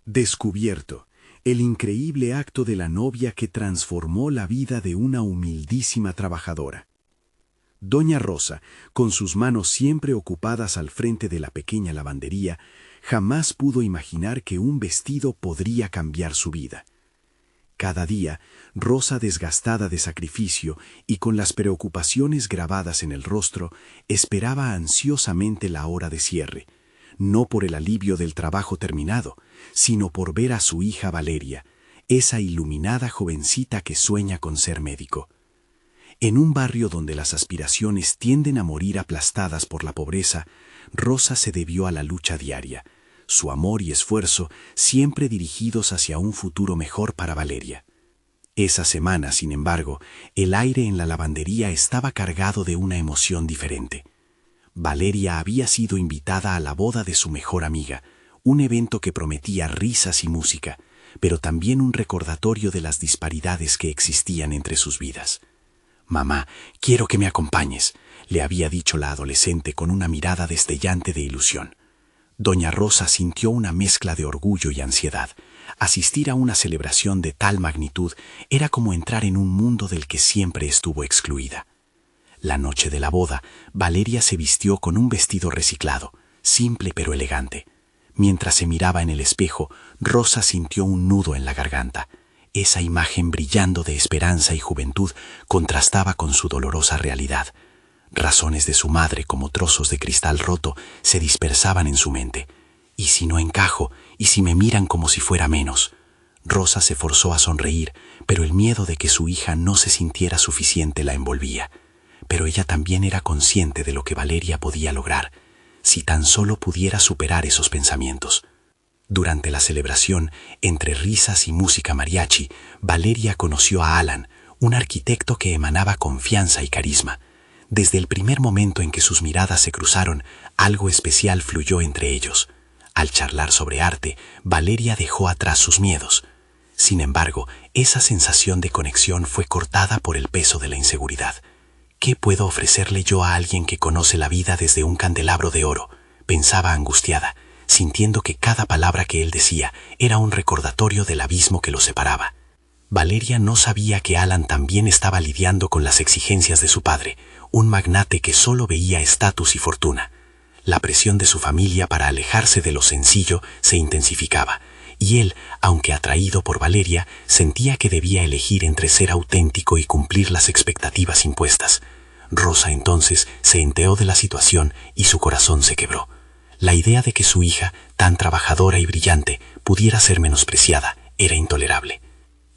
Descubierto, el increíble acto de la novia que transformó la vida de una humildísima trabajadora. Doña Rosa, con sus manos siempre ocupadas al frente de la pequeña lavandería, jamás pudo imaginar que un vestido podría cambiar su vida. Cada día, Rosa, desgastada de sacrificio y con las preocupaciones grabadas en el rostro, esperaba ansiosamente la hora de cierre, no por el alivio del trabajo terminado, sino por ver a su hija Valeria, esa iluminada jovencita que sueña con ser médico. En un barrio donde las aspiraciones tienden a morir aplastadas por la pobreza, Rosa se debió a la lucha diaria, su amor y esfuerzo siempre dirigidos hacia un futuro mejor para Valeria. Esa semana, sin embargo, el aire en la lavandería estaba cargado de una emoción diferente. Valeria había sido invitada a la boda de su mejor amiga, un evento que prometía risas y música, pero también un recordatorio de las disparidades que existían entre sus vidas. «Mamá, quiero que me acompañes», le había dicho la adolescente con una mirada destellante de ilusión. Doña Rosa sintió una mezcla de orgullo y ansiedad. Asistir a una celebración de tal magnitud era como entrar en un mundo del que siempre estuvo excluida. La noche de la boda, Valeria se vistió con un vestido reciclado, simple pero elegante. Mientras se miraba en el espejo, Rosa sintió un nudo en la garganta. Esa imagen brillando de esperanza y juventud contrastaba con su dolorosa realidad. Razones de su madre, como trozos de cristal roto, se dispersaban en su mente. ¿Y si no encajo? ¿Y si me miran como si fuera menos? Rosa se forzó a sonreír, pero el miedo de que su hija no se sintiera suficiente la envolvía. Pero ella también era consciente de lo que Valeria podía lograr, si tan solo pudiera superar esos pensamientos. Durante la celebración, entre risas y música mariachi, Valeria conoció a Alan, un arquitecto que emanaba confianza y carisma. Desde el primer momento en que sus miradas se cruzaron, algo especial fluyó entre ellos. Al charlar sobre arte, Valeria dejó atrás sus miedos. Sin embargo, esa sensación de conexión fue cortada por el peso de la inseguridad. ¿Qué puedo ofrecerle yo a alguien que conoce la vida desde un candelabro de oro?, pensaba angustiada, sintiendo que cada palabra que él decía era un recordatorio del abismo que los separaba. Valeria no sabía que Alan también estaba lidiando con las exigencias de su padre, un magnate que solo veía estatus y fortuna. La presión de su familia para alejarse de lo sencillo se intensificaba, y él, aunque atraído por Valeria, sentía que debía elegir entre ser auténtico y cumplir las expectativas impuestas. Rosa entonces se enteró de la situación y su corazón se quebró. La idea de que su hija, tan trabajadora y brillante, pudiera ser menospreciada era intolerable.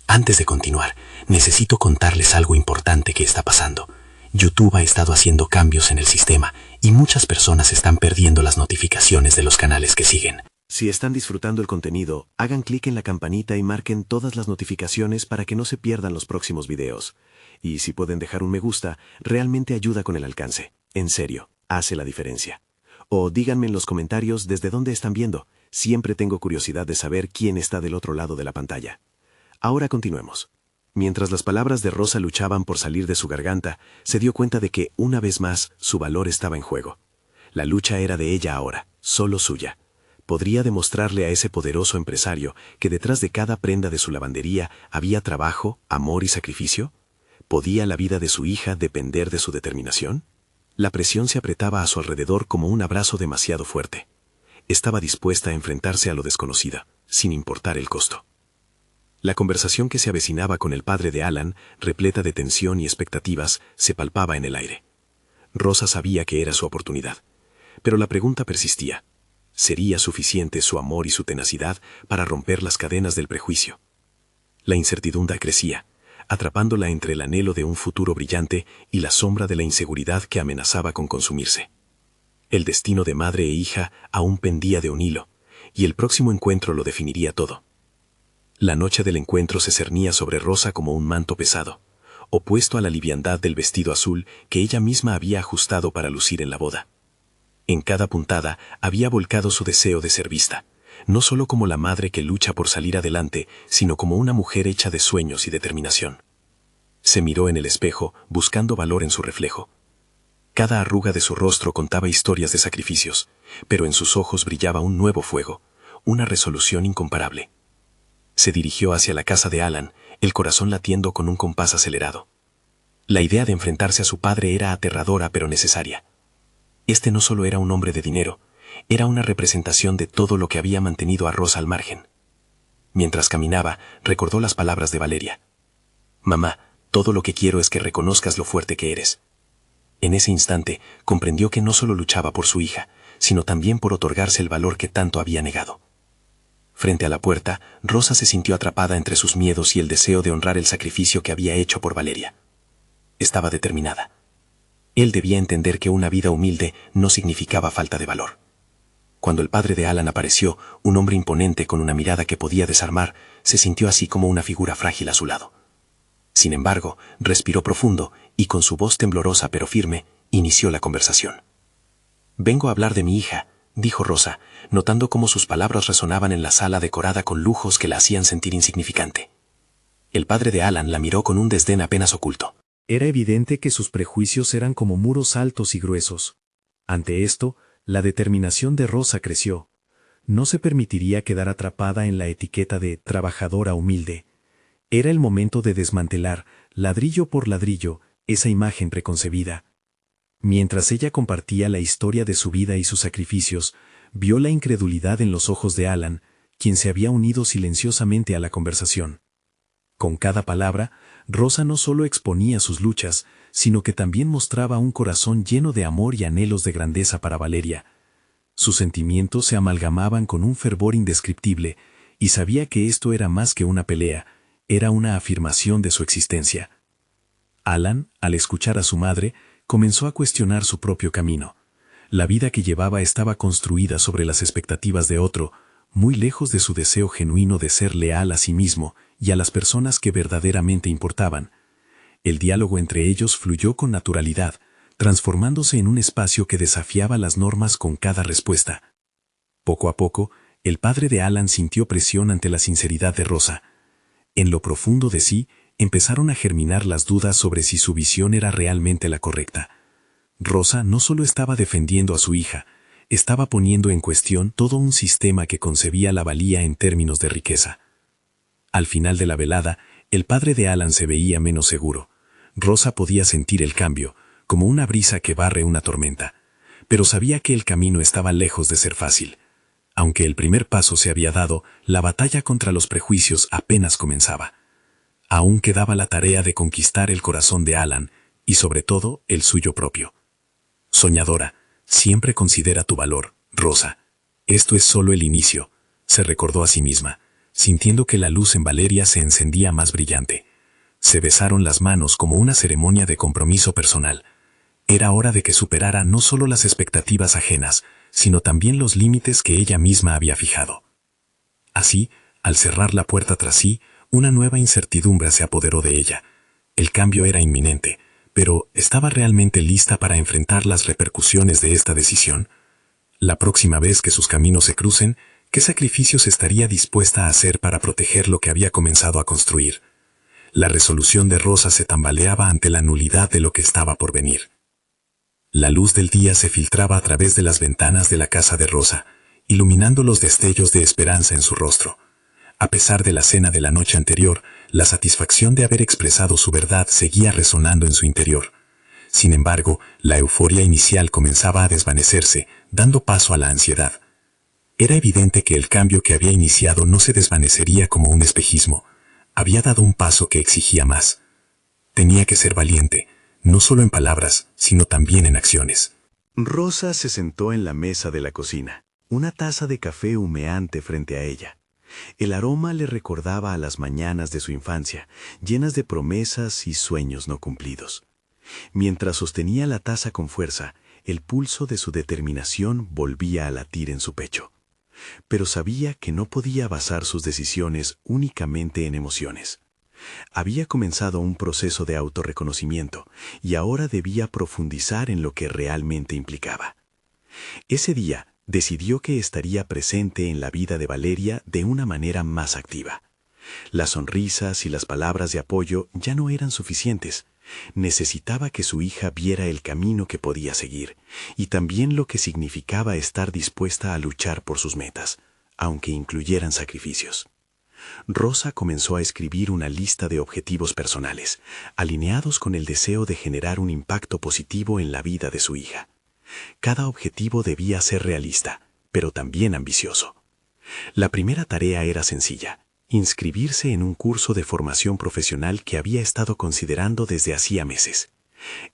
Antes de continuar, necesito contarles algo importante que está pasando. YouTube ha estado haciendo cambios en el sistema y muchas personas están perdiendo las notificaciones de los canales que siguen. Si están disfrutando el contenido, hagan clic en la campanita y marquen todas las notificaciones para que no se pierdan los próximos videos. Y si pueden dejar un me gusta, realmente ayuda con el alcance. En serio, hace la diferencia. O díganme en los comentarios desde dónde están viendo. Siempre tengo curiosidad de saber quién está del otro lado de la pantalla. Ahora continuemos. Mientras las palabras de Rosa luchaban por salir de su garganta, se dio cuenta de que, una vez más, su valor estaba en juego. La lucha era de ella ahora, solo suya. ¿Podría demostrarle a ese poderoso empresario que detrás de cada prenda de su lavandería había trabajo, amor y sacrificio? ¿Podía la vida de su hija depender de su determinación? La presión se apretaba a su alrededor como un abrazo demasiado fuerte. Estaba dispuesta a enfrentarse a lo desconocido, sin importar el costo. La conversación que se avecinaba con el padre de Alan, repleta de tensión y expectativas, se palpaba en el aire. Rosa sabía que era su oportunidad, pero la pregunta persistía. ¿Sería suficiente su amor y su tenacidad para romper las cadenas del prejuicio? La incertidumbre crecía, atrapándola entre el anhelo de un futuro brillante y la sombra de la inseguridad que amenazaba con consumirse. El destino de madre e hija aún pendía de un hilo, y el próximo encuentro lo definiría todo. La noche del encuentro se cernía sobre Rosa como un manto pesado, opuesto a la liviandad del vestido azul que ella misma había ajustado para lucir en la boda. En cada puntada había volcado su deseo de ser vista, no solo como la madre que lucha por salir adelante, sino como una mujer hecha de sueños y determinación. Se miró en el espejo, buscando valor en su reflejo. Cada arruga de su rostro contaba historias de sacrificios, pero en sus ojos brillaba un nuevo fuego, una resolución incomparable. Se dirigió hacia la casa de Alan, el corazón latiendo con un compás acelerado. La idea de enfrentarse a su padre era aterradora pero necesaria. Este no solo era un hombre de dinero, era una representación de todo lo que había mantenido a Rosa al margen. Mientras caminaba, recordó las palabras de Valeria. «Mamá, todo lo que quiero es que reconozcas lo fuerte que eres». En ese instante, comprendió que no solo luchaba por su hija, sino también por otorgarse el valor que tanto había negado. Frente a la puerta, Rosa se sintió atrapada entre sus miedos y el deseo de honrar el sacrificio que había hecho por Valeria. Estaba determinada. Él debía entender que una vida humilde no significaba falta de valor. Cuando el padre de Alan apareció, un hombre imponente con una mirada que podía desarmar, se sintió así como una figura frágil a su lado. Sin embargo, respiró profundo y con su voz temblorosa pero firme, inició la conversación. «Vengo a hablar de mi hija», dijo Rosa, notando cómo sus palabras resonaban en la sala decorada con lujos que la hacían sentir insignificante. El padre de Alan la miró con un desdén apenas oculto. Era evidente que sus prejuicios eran como muros altos y gruesos. Ante esto, la determinación de Rosa creció. No se permitiría quedar atrapada en la etiqueta de trabajadora humilde. Era el momento de desmantelar, ladrillo por ladrillo, esa imagen preconcebida. Mientras ella compartía la historia de su vida y sus sacrificios, vio la incredulidad en los ojos de Alan, quien se había unido silenciosamente a la conversación. Con cada palabra, Rosa no solo exponía sus luchas, sino que también mostraba un corazón lleno de amor y anhelos de grandeza para Valeria. Sus sentimientos se amalgamaban con un fervor indescriptible, y sabía que esto era más que una pelea, era una afirmación de su existencia. Alan, al escuchar a su madre, comenzó a cuestionar su propio camino. La vida que llevaba estaba construida sobre las expectativas de otro, muy lejos de su deseo genuino de ser leal a sí mismo y a las personas que verdaderamente importaban. El diálogo entre ellos fluyó con naturalidad, transformándose en un espacio que desafiaba las normas con cada respuesta. Poco a poco, el padre de Alan sintió presión ante la sinceridad de Rosa. En lo profundo de sí, empezaron a germinar las dudas sobre si su visión era realmente la correcta. Rosa no solo estaba defendiendo a su hija, estaba poniendo en cuestión todo un sistema que concebía la valía en términos de riqueza. Al final de la velada, el padre de Alan se veía menos seguro. Rosa podía sentir el cambio, como una brisa que barre una tormenta, pero sabía que el camino estaba lejos de ser fácil. Aunque el primer paso se había dado, la batalla contra los prejuicios apenas comenzaba. Aún quedaba la tarea de conquistar el corazón de Alan, y sobre todo el suyo propio. Soñadora, siempre considera tu valor, Rosa. Esto es solo el inicio, se recordó a sí misma, sintiendo que la luz en Valeria se encendía más brillante. Se besaron las manos como una ceremonia de compromiso personal. Era hora de que superara no solo las expectativas ajenas, sino también los límites que ella misma había fijado. Así, al cerrar la puerta tras sí, una nueva incertidumbre se apoderó de ella. El cambio era inminente, pero ¿estaba realmente lista para enfrentar las repercusiones de esta decisión? La próxima vez que sus caminos se crucen, ¿qué sacrificios estaría dispuesta a hacer para proteger lo que había comenzado a construir? La resolución de Rosa se tambaleaba ante la nulidad de lo que estaba por venir. La luz del día se filtraba a través de las ventanas de la casa de Rosa, iluminando los destellos de esperanza en su rostro. A pesar de la cena de la noche anterior, la satisfacción de haber expresado su verdad seguía resonando en su interior. Sin embargo, la euforia inicial comenzaba a desvanecerse, dando paso a la ansiedad. Era evidente que el cambio que había iniciado no se desvanecería como un espejismo. Había dado un paso que exigía más. Tenía que ser valiente, no solo en palabras, sino también en acciones. Rosa se sentó en la mesa de la cocina, una taza de café humeante frente a ella. El aroma le recordaba a las mañanas de su infancia, llenas de promesas y sueños no cumplidos. Mientras sostenía la taza con fuerza, el pulso de su determinación volvía a latir en su pecho. Pero sabía que no podía basar sus decisiones únicamente en emociones. Había comenzado un proceso de autorreconocimiento y ahora debía profundizar en lo que realmente implicaba. Ese día decidió que estaría presente en la vida de Valeria de una manera más activa. Las sonrisas y las palabras de apoyo ya no eran suficientes. Necesitaba que su hija viera el camino que podía seguir y también lo que significaba estar dispuesta a luchar por sus metas, aunque incluyeran sacrificios. Rosa comenzó a escribir una lista de objetivos personales, alineados con el deseo de generar un impacto positivo en la vida de su hija. Cada objetivo debía ser realista, pero también ambicioso. La primera tarea era sencilla: inscribirse en un curso de formación profesional que había estado considerando desde hacía meses.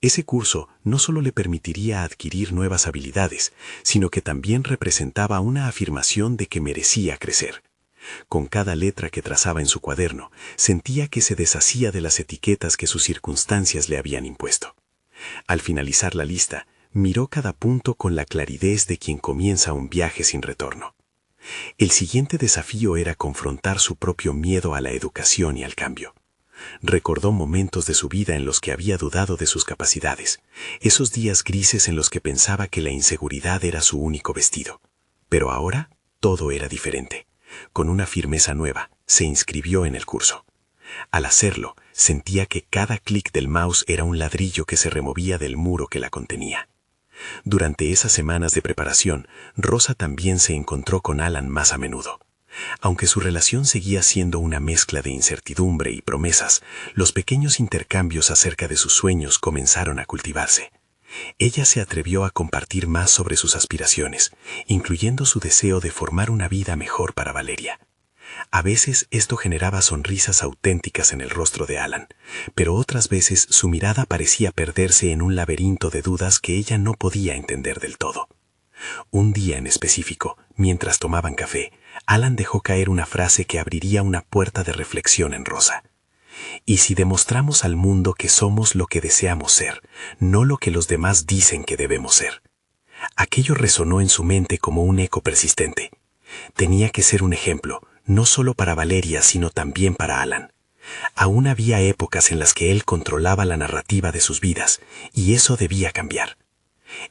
Ese curso no solo le permitiría adquirir nuevas habilidades, sino que también representaba una afirmación de que merecía crecer. Con cada letra que trazaba en su cuaderno, sentía que se deshacía de las etiquetas que sus circunstancias le habían impuesto. Al finalizar la lista, miró cada punto con la claridad de quien comienza un viaje sin retorno. El siguiente desafío era confrontar su propio miedo a la educación y al cambio. Recordó momentos de su vida en los que había dudado de sus capacidades, esos días grises en los que pensaba que la inseguridad era su único vestido. Pero ahora todo era diferente. Con una firmeza nueva, se inscribió en el curso. Al hacerlo, sentía que cada clic del mouse era un ladrillo que se removía del muro que la contenía. Durante esas semanas de preparación, Rosa también se encontró con Alan más a menudo. Aunque su relación seguía siendo una mezcla de incertidumbre y promesas, los pequeños intercambios acerca de sus sueños comenzaron a cultivarse. Ella se atrevió a compartir más sobre sus aspiraciones, incluyendo su deseo de formar una vida mejor para Valeria. A veces esto generaba sonrisas auténticas en el rostro de Alan, pero otras veces su mirada parecía perderse en un laberinto de dudas que ella no podía entender del todo. Un día en específico, mientras tomaban café, Alan dejó caer una frase que abriría una puerta de reflexión en Rosa. ¿Y si demostramos al mundo que somos lo que deseamos ser, no lo que los demás dicen que debemos ser? Aquello resonó en su mente como un eco persistente. Tenía que ser un ejemplo, no solo para Valeria, sino también para Alan. Aún había épocas en las que él controlaba la narrativa de sus vidas, y eso debía cambiar.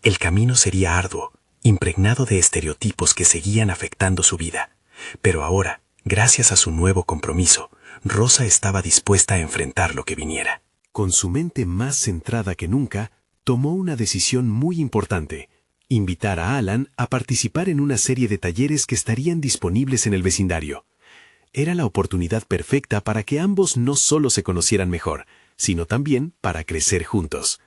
El camino sería arduo, impregnado de estereotipos que seguían afectando su vida. Pero ahora, gracias a su nuevo compromiso, Rosa estaba dispuesta a enfrentar lo que viniera. Con su mente más centrada que nunca, tomó una decisión muy importante: invitar a Alan a participar en una serie de talleres que estarían disponibles en el vecindario. Era la oportunidad perfecta para que ambos no solo se conocieran mejor, sino también para crecer juntos.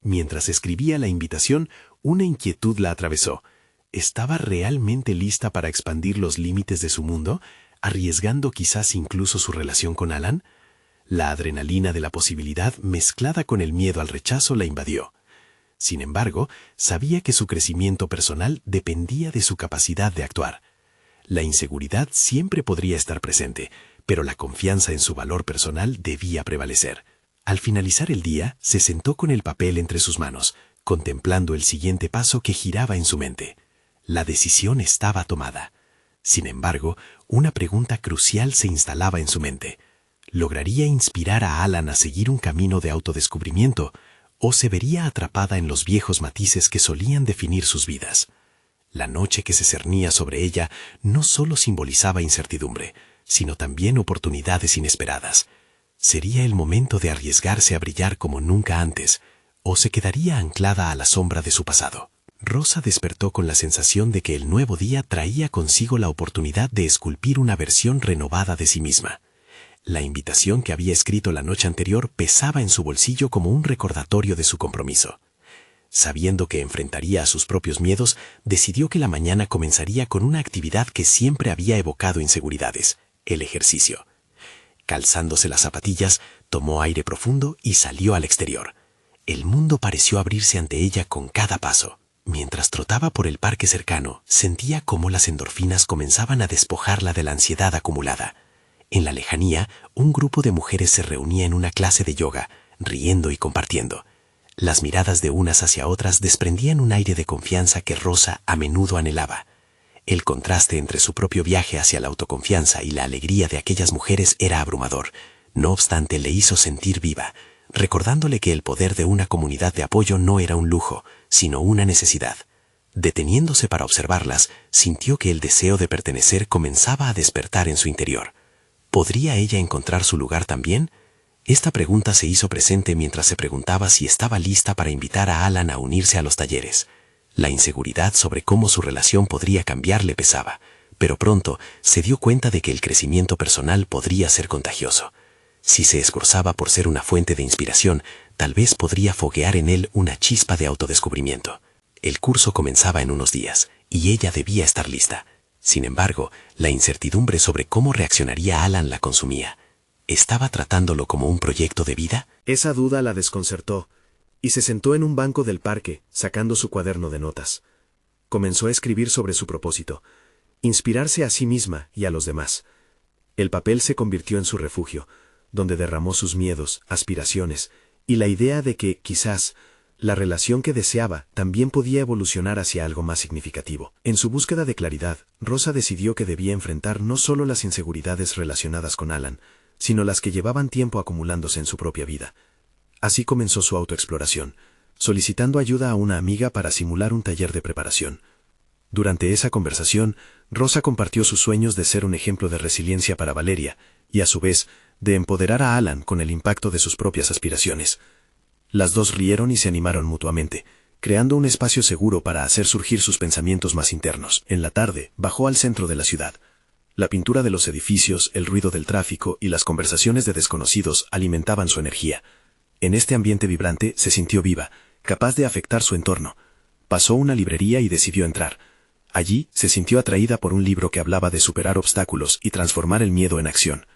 Mientras escribía la invitación, una inquietud la atravesó. ¿Estaba realmente lista para expandir los límites de su mundo, arriesgando quizás incluso su relación con Alan? La adrenalina de la posibilidad, mezclada con el miedo al rechazo, la invadió. Sin embargo, sabía que su crecimiento personal dependía de su capacidad de actuar. La inseguridad siempre podría estar presente, pero la confianza en su valor personal debía prevalecer. Al finalizar el día, se sentó con el papel entre sus manos, contemplando el siguiente paso que giraba en su mente. La decisión estaba tomada. Sin embargo, una pregunta crucial se instalaba en su mente. ¿Lograría inspirar a Alan a seguir un camino de autodescubrimiento, o se vería atrapada en los viejos matices que solían definir sus vidas? La noche que se cernía sobre ella no solo simbolizaba incertidumbre, sino también oportunidades inesperadas. ¿Sería el momento de arriesgarse a brillar como nunca antes, o se quedaría anclada a la sombra de su pasado? Rosa despertó con la sensación de que el nuevo día traía consigo la oportunidad de esculpir una versión renovada de sí misma. La invitación que había escrito la noche anterior pesaba en su bolsillo como un recordatorio de su compromiso. Sabiendo que enfrentaría a sus propios miedos, decidió que la mañana comenzaría con una actividad que siempre había evocado inseguridades: el ejercicio. Calzándose las zapatillas, tomó aire profundo y salió al exterior. El mundo pareció abrirse ante ella con cada paso. Mientras trotaba por el parque cercano, sentía cómo las endorfinas comenzaban a despojarla de la ansiedad acumulada. En la lejanía, un grupo de mujeres se reunía en una clase de yoga, riendo y compartiendo. Las miradas de unas hacia otras desprendían un aire de confianza que Rosa a menudo anhelaba. El contraste entre su propio viaje hacia la autoconfianza y la alegría de aquellas mujeres era abrumador. No obstante, le hizo sentir viva, recordándole que el poder de una comunidad de apoyo no era un lujo, sino una necesidad. Deteniéndose para observarlas, sintió que el deseo de pertenecer comenzaba a despertar en su interior. ¿Podría ella encontrar su lugar también? Esta pregunta se hizo presente mientras se preguntaba si estaba lista para invitar a Alan a unirse a los talleres. La inseguridad sobre cómo su relación podría cambiar le pesaba, pero pronto se dio cuenta de que el crecimiento personal podría ser contagioso. Si se esforzaba por ser una fuente de inspiración, tal vez podría foguear en él una chispa de autodescubrimiento. El curso comenzaba en unos días, y ella debía estar lista. Sin embargo, la incertidumbre sobre cómo reaccionaría Alan la consumía. ¿Estaba tratándolo como un proyecto de vida? Esa duda la desconcertó, y se sentó en un banco del parque, sacando su cuaderno de notas. Comenzó a escribir sobre su propósito, inspirarse a sí misma y a los demás. El papel se convirtió en su refugio, donde derramó sus miedos, aspiraciones, y la idea de que, quizás, la relación que deseaba también podía evolucionar hacia algo más significativo. En su búsqueda de claridad, Rosa decidió que debía enfrentar no solo las inseguridades relacionadas con Alan, sino las que llevaban tiempo acumulándose en su propia vida. Así comenzó su autoexploración, solicitando ayuda a una amiga para simular un taller de preparación. Durante esa conversación, Rosa compartió sus sueños de ser un ejemplo de resiliencia para Valeria, y a su vez, de empoderar a Alan con el impacto de sus propias aspiraciones. Las dos rieron y se animaron mutuamente, creando un espacio seguro para hacer surgir sus pensamientos más internos. En la tarde, bajó al centro de la ciudad. La pintura de los edificios, el ruido del tráfico y las conversaciones de desconocidos alimentaban su energía. En este ambiente vibrante se sintió viva, capaz de afectar su entorno. Pasó una librería y decidió entrar. Allí se sintió atraída por un libro que hablaba de superar obstáculos y transformar el miedo en acción.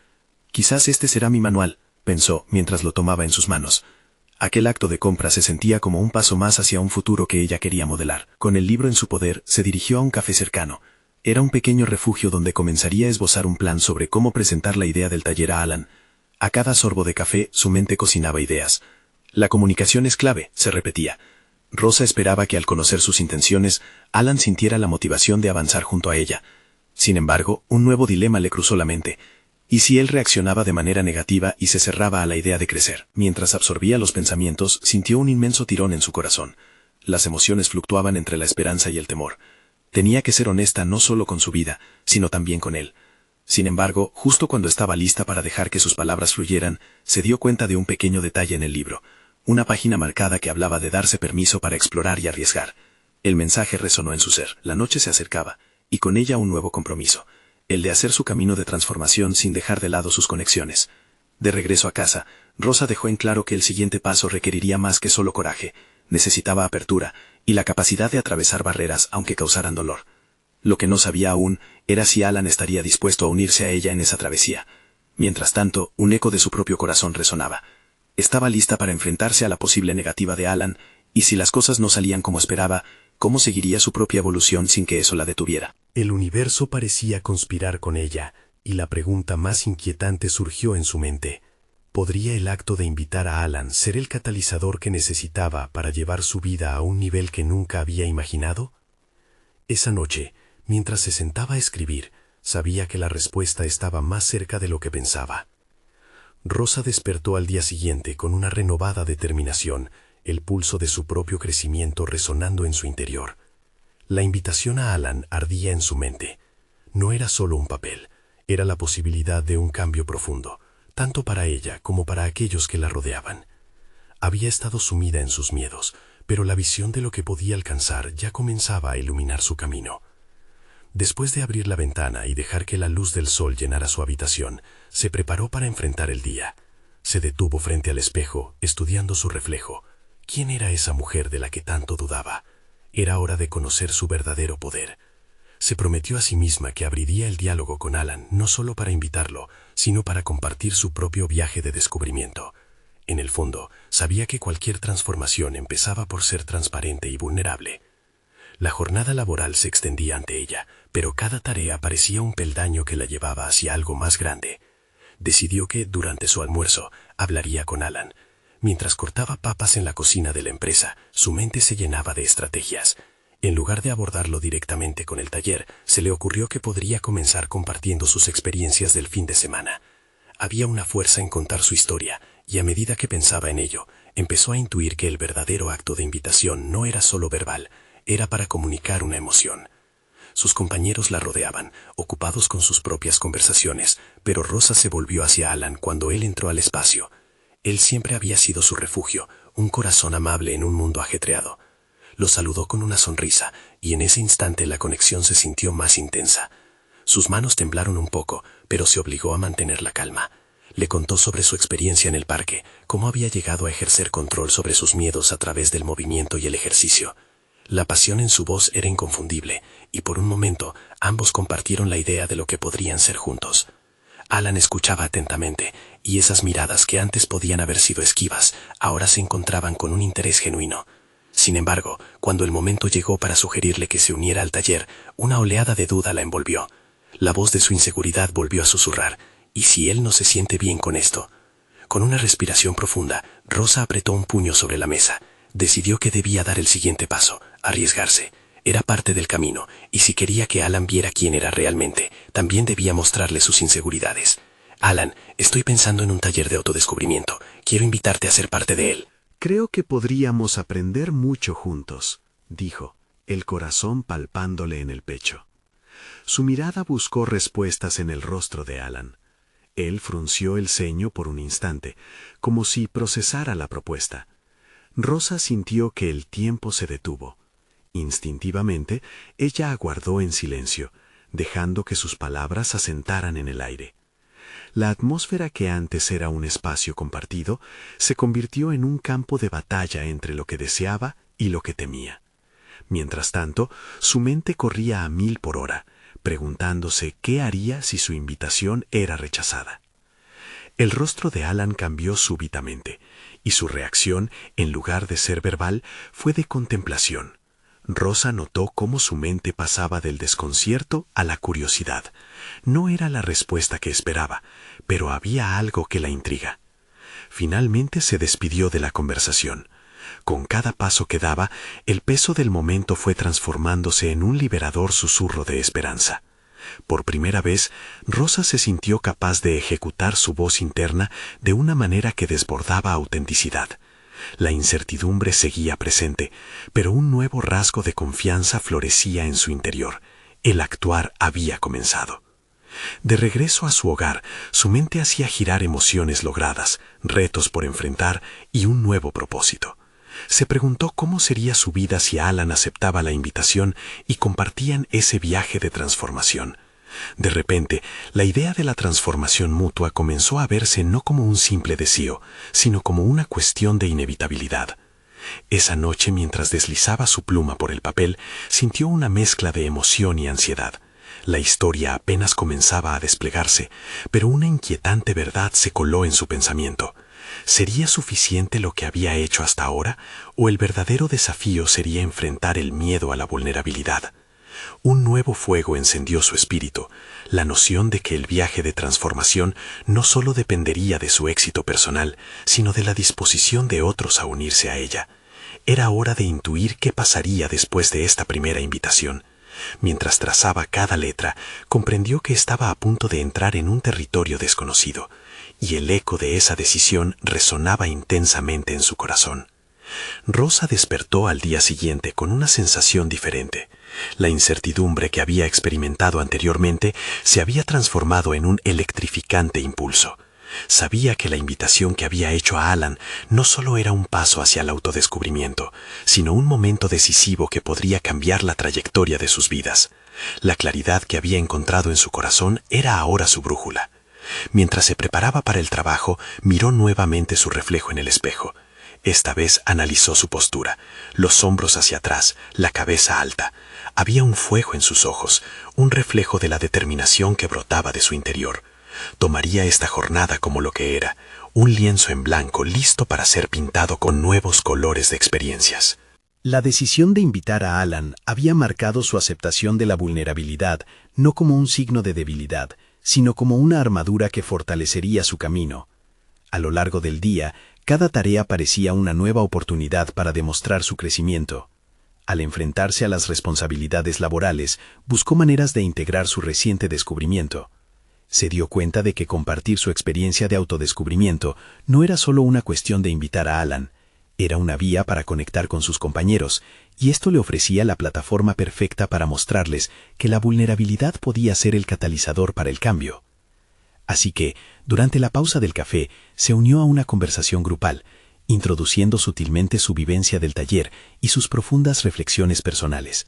Quizás este será mi manual, pensó mientras lo tomaba en sus manos. Aquel acto de compra se sentía como un paso más hacia un futuro que ella quería modelar. Con el libro en su poder, se dirigió a un café cercano. Era un pequeño refugio donde comenzaría a esbozar un plan sobre cómo presentar la idea del taller a Alan. A cada sorbo de café, su mente cocinaba ideas. La comunicación es clave, se repetía. Rosa esperaba que al conocer sus intenciones, Alan sintiera la motivación de avanzar junto a ella. Sin embargo, un nuevo dilema le cruzó la mente. ¿Y si él reaccionaba de manera negativa y se cerraba a la idea de crecer? Mientras absorbía los pensamientos, sintió un inmenso tirón en su corazón. Las emociones fluctuaban entre la esperanza y el temor. Tenía que ser honesta no solo con su vida, sino también con él. Sin embargo, justo cuando estaba lista para dejar que sus palabras fluyeran, se dio cuenta de un pequeño detalle en el libro. Una página marcada que hablaba de darse permiso para explorar y arriesgar. El mensaje resonó en su ser. La noche se acercaba, y con ella un nuevo compromiso. El de hacer su camino de transformación sin dejar de lado sus conexiones. De regreso a casa, Rosa dejó en claro que el siguiente paso requeriría más que solo coraje, necesitaba apertura, y la capacidad de atravesar barreras aunque causaran dolor. Lo que no sabía aún era si Alan estaría dispuesto a unirse a ella en esa travesía. Mientras tanto, un eco de su propio corazón resonaba. Estaba lista para enfrentarse a la posible negativa de Alan, y si las cosas no salían como esperaba, ¿cómo seguiría su propia evolución sin que eso la detuviera? El universo parecía conspirar con ella, y la pregunta más inquietante surgió en su mente. ¿Podría el acto de invitar a Alan ser el catalizador que necesitaba para llevar su vida a un nivel que nunca había imaginado? Esa noche, mientras se sentaba a escribir, sabía que la respuesta estaba más cerca de lo que pensaba. Rosa despertó al día siguiente con una renovada determinación, el pulso de su propio crecimiento resonando en su interior. La invitación a Alan ardía en su mente. No era solo un papel, era la posibilidad de un cambio profundo, tanto para ella como para aquellos que la rodeaban. Había estado sumida en sus miedos, pero la visión de lo que podía alcanzar ya comenzaba a iluminar su camino. Después de abrir la ventana y dejar que la luz del sol llenara su habitación, se preparó para enfrentar el día. Se detuvo frente al espejo, estudiando su reflejo. ¿Quién era esa mujer de la que tanto dudaba? Era hora de conocer su verdadero poder. Se prometió a sí misma que abriría el diálogo con Alan no solo para invitarlo, sino para compartir su propio viaje de descubrimiento. En el fondo, sabía que cualquier transformación empezaba por ser transparente y vulnerable. La jornada laboral se extendía ante ella, pero cada tarea parecía un peldaño que la llevaba hacia algo más grande. Decidió que, durante su almuerzo, hablaría con Alan. Mientras cortaba papas en la cocina de la empresa, su mente se llenaba de estrategias. En lugar de abordarlo directamente con el taller, se le ocurrió que podría comenzar compartiendo sus experiencias del fin de semana. Había una fuerza en contar su historia, y a medida que pensaba en ello, empezó a intuir que el verdadero acto de invitación no era solo verbal, era para comunicar una emoción. Sus compañeros la rodeaban, ocupados con sus propias conversaciones, pero Rosa se volvió hacia Alan cuando él entró al espacio. Él siempre había sido su refugio, un corazón amable en un mundo ajetreado. Lo saludó con una sonrisa, y en ese instante la conexión se sintió más intensa. Sus manos temblaron un poco, pero se obligó a mantener la calma. Le contó sobre su experiencia en el parque, cómo había llegado a ejercer control sobre sus miedos a través del movimiento y el ejercicio. La pasión en su voz era inconfundible, y por un momento ambos compartieron la idea de lo que podrían ser juntos. Alan escuchaba atentamente, y esas miradas que antes podían haber sido esquivas, ahora se encontraban con un interés genuino. Sin embargo, cuando el momento llegó para sugerirle que se uniera al taller, una oleada de duda la envolvió. La voz de su inseguridad volvió a susurrar, ¿y si él no se siente bien con esto? Con una respiración profunda, Rosa apretó un puño sobre la mesa. Decidió que debía dar el siguiente paso, arriesgarse. Era parte del camino, y si quería que Alan viera quién era realmente, también debía mostrarle sus inseguridades. Alan, estoy pensando en un taller de autodescubrimiento. Quiero invitarte a ser parte de él. Creo que podríamos aprender mucho juntos, dijo, el corazón palpándole en el pecho. Su mirada buscó respuestas en el rostro de Alan. Él frunció el ceño por un instante, como si procesara la propuesta. Rosa sintió que el tiempo se detuvo. Instintivamente, ella aguardó en silencio, dejando que sus palabras asentaran en el aire. La atmósfera que antes era un espacio compartido se convirtió en un campo de batalla entre lo que deseaba y lo que temía. Mientras tanto, su mente corría a 1000 por hora, preguntándose qué haría si su invitación era rechazada. El rostro de Alan cambió súbitamente, y su reacción, en lugar de ser verbal, fue de contemplación. Rosa notó cómo su mente pasaba del desconcierto a la curiosidad. No era la respuesta que esperaba, pero había algo que la intriga. Finalmente se despidió de la conversación. Con cada paso que daba, el peso del momento fue transformándose en un liberador susurro de esperanza. Por primera vez, Rosa se sintió capaz de ejecutar su voz interna de una manera que desbordaba autenticidad. La incertidumbre seguía presente, pero un nuevo rasgo de confianza florecía en su interior. El actuar había comenzado. De regreso a su hogar, su mente hacía girar emociones logradas, retos por enfrentar y un nuevo propósito. Se preguntó cómo sería su vida si Alan aceptaba la invitación y compartían ese viaje de transformación. De repente, la idea de la transformación mutua comenzó a verse no como un simple deseo, sino como una cuestión de inevitabilidad. Esa noche, mientras deslizaba su pluma por el papel, sintió una mezcla de emoción y ansiedad. La historia apenas comenzaba a desplegarse, pero una inquietante verdad se coló en su pensamiento. ¿Sería suficiente lo que había hecho hasta ahora, o el verdadero desafío sería enfrentar el miedo a la vulnerabilidad? Un nuevo fuego encendió su espíritu, la noción de que el viaje de transformación no solo dependería de su éxito personal, sino de la disposición de otros a unirse a ella. Era hora de intuir qué pasaría después de esta primera invitación. Mientras trazaba cada letra, comprendió que estaba a punto de entrar en un territorio desconocido, y el eco de esa decisión resonaba intensamente en su corazón. Rosa despertó al día siguiente con una sensación diferente. La incertidumbre que había experimentado anteriormente se había transformado en un electrificante impulso. Sabía que la invitación que había hecho a Alan no solo era un paso hacia el autodescubrimiento, sino un momento decisivo que podría cambiar la trayectoria de sus vidas. La claridad que había encontrado en su corazón era ahora su brújula. Mientras se preparaba para el trabajo, miró nuevamente su reflejo en el espejo. Esta vez analizó su postura, los hombros hacia atrás, la cabeza alta. Había un fuego en sus ojos, un reflejo de la determinación que brotaba de su interior. Tomaría esta jornada como lo que era, un lienzo en blanco listo para ser pintado con nuevos colores de experiencias. La decisión de invitar a Alan había marcado su aceptación de la vulnerabilidad, no como un signo de debilidad, sino como una armadura que fortalecería su camino. A lo largo del día, cada tarea parecía una nueva oportunidad para demostrar su crecimiento. Al enfrentarse a las responsabilidades laborales, buscó maneras de integrar su reciente descubrimiento. Se dio cuenta de que compartir su experiencia de autodescubrimiento no era solo una cuestión de invitar a Alan, era una vía para conectar con sus compañeros, y esto le ofrecía la plataforma perfecta para mostrarles que la vulnerabilidad podía ser el catalizador para el cambio. Así que, durante la pausa del café, se unió a una conversación grupal, introduciendo sutilmente su vivencia del taller y sus profundas reflexiones personales.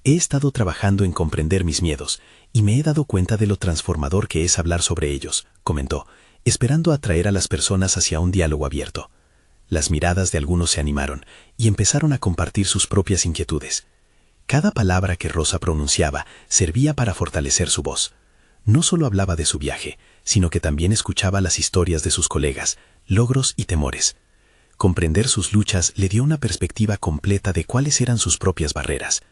He estado trabajando en comprender mis miedos, y me he dado cuenta de lo transformador que es hablar sobre ellos, comentó, esperando atraer a las personas hacia un diálogo abierto. Las miradas de algunos se animaron, y empezaron a compartir sus propias inquietudes. Cada palabra que Rosa pronunciaba servía para fortalecer su voz. No solo hablaba de su viaje, sino que también escuchaba las historias de sus colegas, logros y temores. Comprender sus luchas le dio una perspectiva completa de cuáles eran sus propias barreras.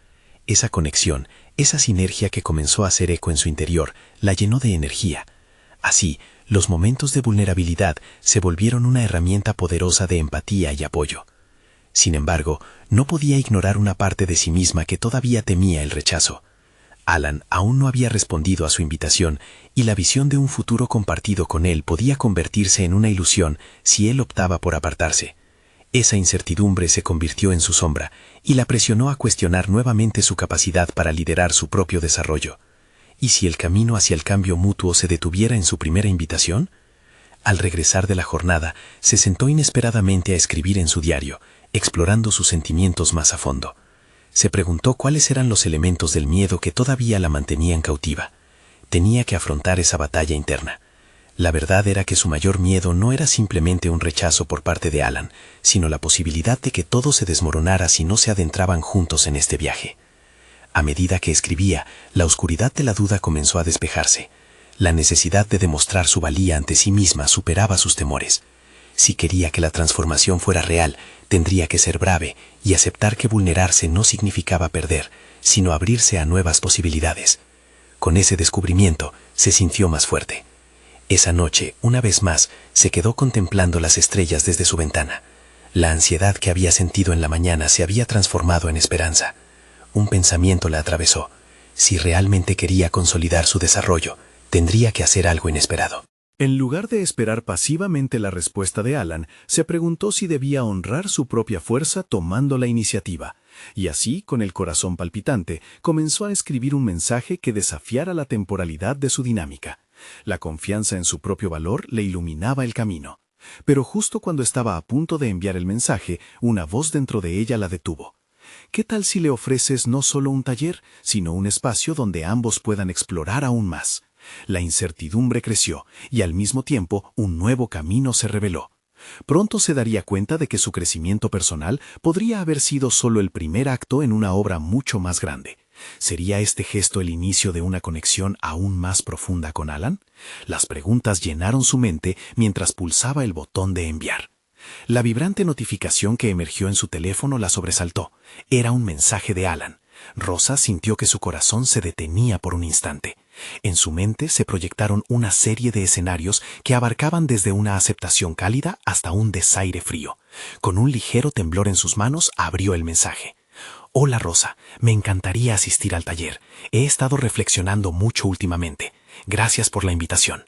Esa conexión, esa sinergia que comenzó a hacer eco en su interior, la llenó de energía. Así, los momentos de vulnerabilidad se volvieron una herramienta poderosa de empatía y apoyo. Sin embargo, no podía ignorar una parte de sí misma que todavía temía el rechazo. Alan aún no había respondido a su invitación, y la visión de un futuro compartido con él podía convertirse en una ilusión si él optaba por apartarse. Esa incertidumbre se convirtió en su sombra, y la presionó a cuestionar nuevamente su capacidad para liderar su propio desarrollo. ¿Y si el camino hacia el cambio mutuo se detuviera en su primera invitación? Al regresar de la jornada, se sentó inesperadamente a escribir en su diario, explorando sus sentimientos más a fondo. Se preguntó cuáles eran los elementos del miedo que todavía la mantenían cautiva. Tenía que afrontar esa batalla interna. La verdad era que su mayor miedo no era simplemente un rechazo por parte de Alan, sino la posibilidad de que todo se desmoronara si no se adentraban juntos en este viaje. A medida que escribía, la oscuridad de la duda comenzó a despejarse. La necesidad de demostrar su valía ante sí misma superaba sus temores. Si quería que la transformación fuera real, tendría que ser brave y aceptar que vulnerarse no significaba perder, sino abrirse a nuevas posibilidades. Con ese descubrimiento, se sintió más fuerte. Esa noche, una vez más, se quedó contemplando las estrellas desde su ventana. La ansiedad que había sentido en la mañana se había transformado en esperanza. Un pensamiento la atravesó. Si realmente quería consolidar su desarrollo, tendría que hacer algo inesperado. En lugar de esperar pasivamente la respuesta de Alan, se preguntó si debía honrar su propia fuerza tomando la iniciativa. Y así, con el corazón palpitante, comenzó a escribir un mensaje que desafiara la temporalidad de su dinámica. La confianza en su propio valor le iluminaba el camino. Pero justo cuando estaba a punto de enviar el mensaje, una voz dentro de ella la detuvo. ¿Qué tal si le ofreces no solo un taller, sino un espacio donde ambos puedan explorar aún más? La incertidumbre creció, y al mismo tiempo un nuevo camino se reveló. Pronto se daría cuenta de que su crecimiento personal podría haber sido solo el primer acto en una obra mucho más grande. ¿Sería este gesto el inicio de una conexión aún más profunda con Alan? Las preguntas llenaron su mente mientras pulsaba el botón de enviar. La vibrante notificación que emergió en su teléfono la sobresaltó. Era un mensaje de Alan. Rosa sintió que su corazón se detenía por un instante. En su mente se proyectaron una serie de escenarios que abarcaban desde una aceptación cálida hasta un desaire frío. Con un ligero temblor en sus manos, abrió el mensaje. Hola Rosa, me encantaría asistir al taller. He estado reflexionando mucho últimamente. Gracias por la invitación.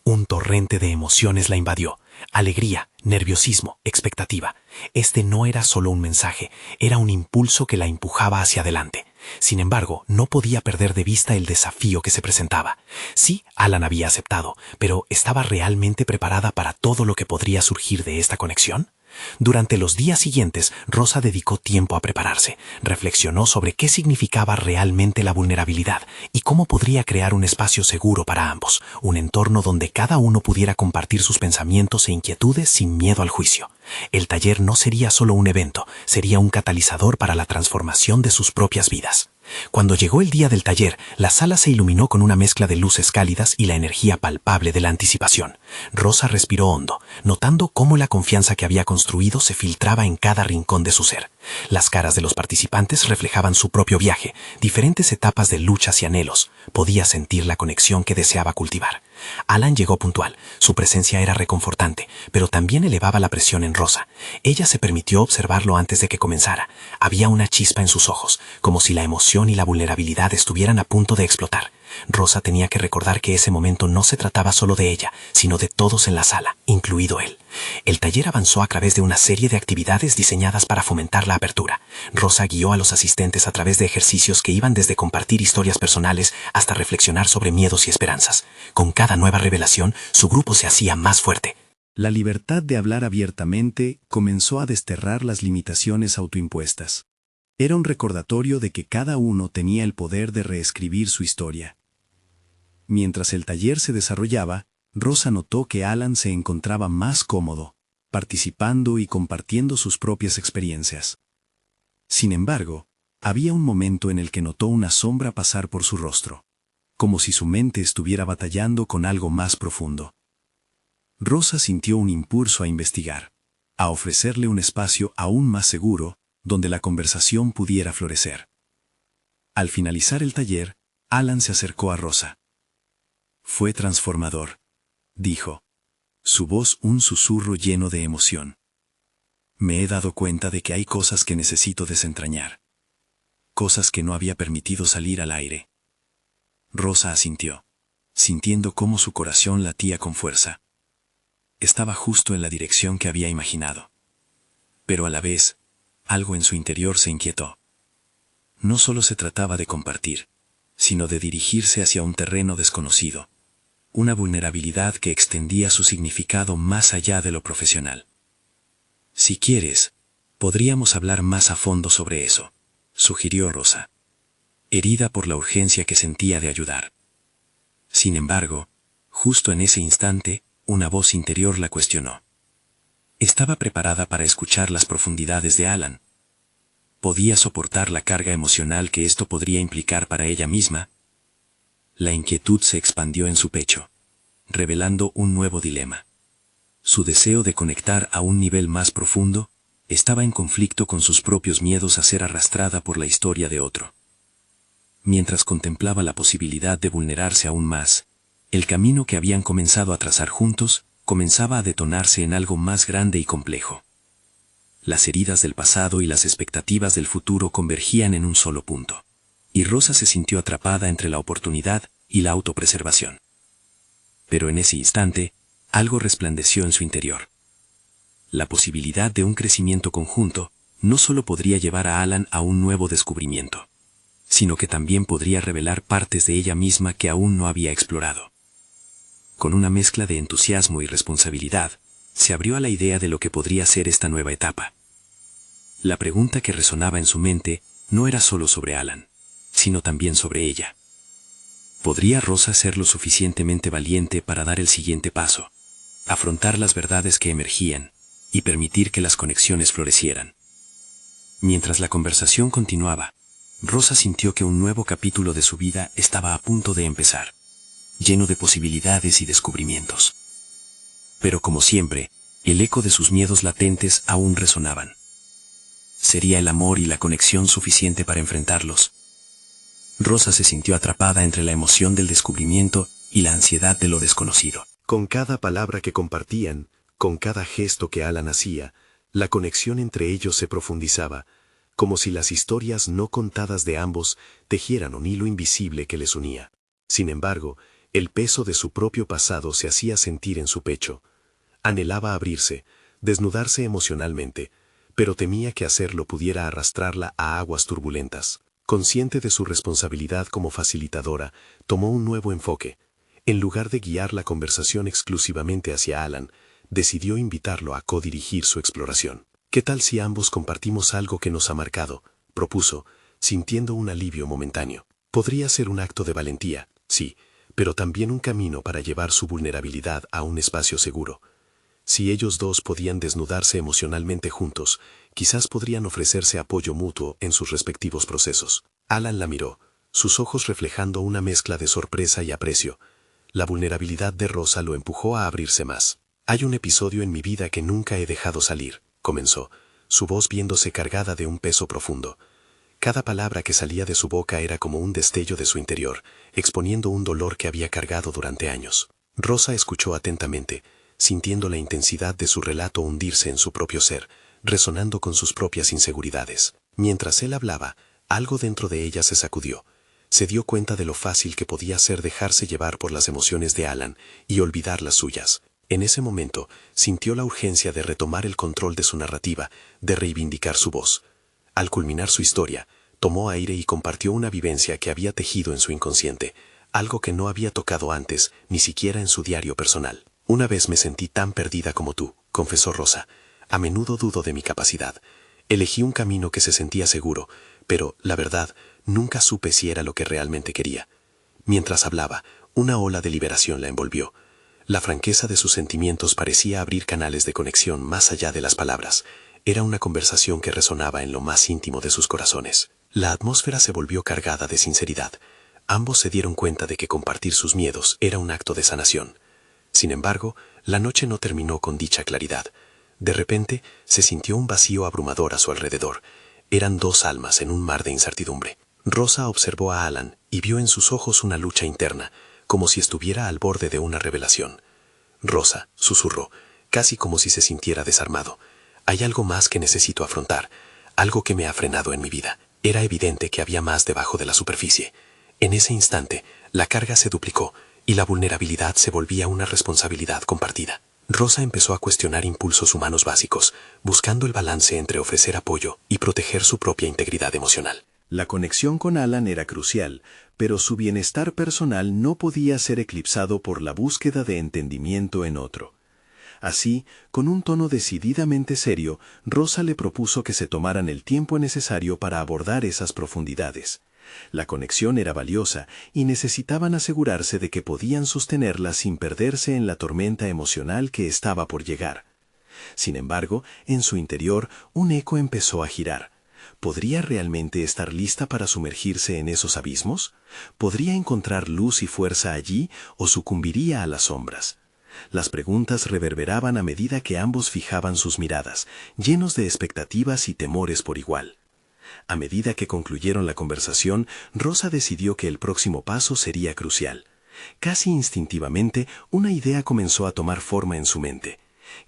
Un torrente de emociones la invadió. Alegría, nerviosismo, expectativa. Este no era solo un mensaje, era un impulso que la empujaba hacia adelante. Sin embargo, no podía perder de vista el desafío que se presentaba. Sí, Alan había aceptado, pero ¿estaba realmente preparada para todo lo que podría surgir de esta conexión? Durante los días siguientes, Rosa dedicó tiempo a prepararse. Reflexionó sobre qué significaba realmente la vulnerabilidad y cómo podría crear un espacio seguro para ambos, un entorno donde cada uno pudiera compartir sus pensamientos e inquietudes sin miedo al juicio. El taller no sería solo un evento, sería un catalizador para la transformación de sus propias vidas. Cuando llegó el día del taller, la sala se iluminó con una mezcla de luces cálidas y la energía palpable de la anticipación. Rosa respiró hondo, notando cómo la confianza que había construido se filtraba en cada rincón de su ser. Las caras de los participantes reflejaban su propio viaje, diferentes etapas de luchas y anhelos. Podía sentir la conexión que deseaba cultivar. Alan llegó puntual. Su presencia era reconfortante, pero también elevaba la presión en Rosa. Ella se permitió observarlo antes de que comenzara. Había una chispa en sus ojos, como si la emoción y la vulnerabilidad estuvieran a punto de explotar. Rosa tenía que recordar que ese momento no se trataba solo de ella, sino de todos en la sala, incluido él. El taller avanzó a través de una serie de actividades diseñadas para fomentar la apertura. Rosa guió a los asistentes a través de ejercicios que iban desde compartir historias personales hasta reflexionar sobre miedos y esperanzas. Con cada nueva revelación, su grupo se hacía más fuerte. La libertad de hablar abiertamente comenzó a desterrar las limitaciones autoimpuestas. Era un recordatorio de que cada uno tenía el poder de reescribir su historia. Mientras el taller se desarrollaba, Rosa notó que Alan se encontraba más cómodo, participando y compartiendo sus propias experiencias. Sin embargo, había un momento en el que notó una sombra pasar por su rostro, como si su mente estuviera batallando con algo más profundo. Rosa sintió un impulso a investigar, a ofrecerle un espacio aún más seguro, donde la conversación pudiera florecer. Al finalizar el taller, Alan se acercó a Rosa. Fue transformador, dijo. Su voz un susurro lleno de emoción. Me he dado cuenta de que hay cosas que necesito desentrañar. Cosas que no había permitido salir al aire. Rosa asintió, sintiendo cómo su corazón latía con fuerza. Estaba justo en la dirección que había imaginado. Pero a la vez, algo en su interior se inquietó. No solo se trataba de compartir, sino de dirigirse hacia un terreno desconocido, una vulnerabilidad que extendía su significado más allá de lo profesional. Si quieres, podríamos hablar más a fondo sobre eso, sugirió Rosa, herida por la urgencia que sentía de ayudar. Sin embargo, justo en ese instante, una voz interior la cuestionó. Estaba preparada para escuchar las profundidades de Alan. ¿Podía soportar la carga emocional que esto podría implicar para ella misma? La inquietud se expandió en su pecho, revelando un nuevo dilema. Su deseo de conectar a un nivel más profundo estaba en conflicto con sus propios miedos a ser arrastrada por la historia de otro. Mientras contemplaba la posibilidad de vulnerarse aún más, el camino que habían comenzado a trazar juntos comenzaba a detonarse en algo más grande y complejo. Las heridas del pasado y las expectativas del futuro convergían en un solo punto, y Rosa se sintió atrapada entre la oportunidad y la autopreservación. Pero en ese instante, algo resplandeció en su interior. La posibilidad de un crecimiento conjunto no solo podría llevar a Alan a un nuevo descubrimiento, sino que también podría revelar partes de ella misma que aún no había explorado. Con una mezcla de entusiasmo y responsabilidad, se abrió a la idea de lo que podría ser esta nueva etapa. La pregunta que resonaba en su mente no era solo sobre Alan, sino también sobre ella. ¿Podría Rosa ser lo suficientemente valiente para dar el siguiente paso, afrontar las verdades que emergían y permitir que las conexiones florecieran? Mientras la conversación continuaba, Rosa sintió que un nuevo capítulo de su vida estaba a punto de empezar, lleno de posibilidades y descubrimientos. Pero como siempre, el eco de sus miedos latentes aún resonaban. ¿Sería el amor y la conexión suficiente para enfrentarlos? Rosa se sintió atrapada entre la emoción del descubrimiento y la ansiedad de lo desconocido. Con cada palabra que compartían, con cada gesto que Alan hacía, la conexión entre ellos se profundizaba, como si las historias no contadas de ambos tejieran un hilo invisible que les unía. Sin embargo, el peso de su propio pasado se hacía sentir en su pecho. Anhelaba abrirse, desnudarse emocionalmente, pero temía que hacerlo pudiera arrastrarla a aguas turbulentas. Consciente de su responsabilidad como facilitadora, tomó un nuevo enfoque. En lugar de guiar la conversación exclusivamente hacia Alan, decidió invitarlo a codirigir su exploración. ¿Qué tal si ambos compartimos algo que nos ha marcado?, propuso, sintiendo un alivio momentáneo. Podría ser un acto de valentía, sí, pero también un camino para llevar su vulnerabilidad a un espacio seguro. Si ellos dos podían desnudarse emocionalmente juntos, quizás podrían ofrecerse apoyo mutuo en sus respectivos procesos. Alan la miró, sus ojos reflejando una mezcla de sorpresa y aprecio. La vulnerabilidad de Rosa lo empujó a abrirse más. Hay un episodio en mi vida que nunca he dejado salir, comenzó, su voz viéndose cargada de un peso profundo. Cada palabra que salía de su boca era como un destello de su interior, exponiendo un dolor que había cargado durante años. Rosa escuchó atentamente, sintiendo la intensidad de su relato hundirse en su propio ser, resonando con sus propias inseguridades. Mientras él hablaba, algo dentro de ella se sacudió. Se dio cuenta de lo fácil que podía ser dejarse llevar por las emociones de Alan y olvidar las suyas. En ese momento, sintió la urgencia de retomar el control de su narrativa, de reivindicar su voz. Al culminar su historia, tomó aire y compartió una vivencia que había tejido en su inconsciente, algo que no había tocado antes, ni siquiera en su diario personal. Una vez me sentí tan perdida como tú, confesó Rosa. A menudo dudo de mi capacidad. Elegí un camino que se sentía seguro, pero, la verdad, nunca supe si era lo que realmente quería. Mientras hablaba, una ola de liberación la envolvió. La franqueza de sus sentimientos parecía abrir canales de conexión más allá de las palabras. Era una conversación que resonaba en lo más íntimo de sus corazones. La atmósfera se volvió cargada de sinceridad. Ambos se dieron cuenta de que compartir sus miedos era un acto de sanación. Sin embargo, la noche no terminó con dicha claridad. De repente, se sintió un vacío abrumador a su alrededor. Eran dos almas en un mar de incertidumbre. Rosa observó a Alan y vio en sus ojos una lucha interna, como si estuviera al borde de una revelación. Rosa, susurró, casi como si se sintiera desarmado. Hay algo más que necesito afrontar, algo que me ha frenado en mi vida. Era evidente que había más debajo de la superficie. En ese instante, la carga se duplicó y la vulnerabilidad se volvía una responsabilidad compartida. Rosa empezó a cuestionar impulsos humanos básicos, buscando el balance entre ofrecer apoyo y proteger su propia integridad emocional. La conexión con Alan era crucial, pero su bienestar personal no podía ser eclipsado por la búsqueda de entendimiento en otro. Así, con un tono decididamente serio, Rosa le propuso que se tomaran el tiempo necesario para abordar esas profundidades. La conexión era valiosa y necesitaban asegurarse de que podían sostenerla sin perderse en la tormenta emocional que estaba por llegar. Sin embargo, en su interior, un eco empezó a girar. ¿Podría realmente estar lista para sumergirse en esos abismos? ¿Podría encontrar luz y fuerza allí o sucumbiría a las sombras? Las preguntas reverberaban a medida que ambos fijaban sus miradas, llenos de expectativas y temores por igual. A medida que concluyeron la conversación, Rosa decidió que el próximo paso sería crucial. Casi instintivamente, una idea comenzó a tomar forma en su mente.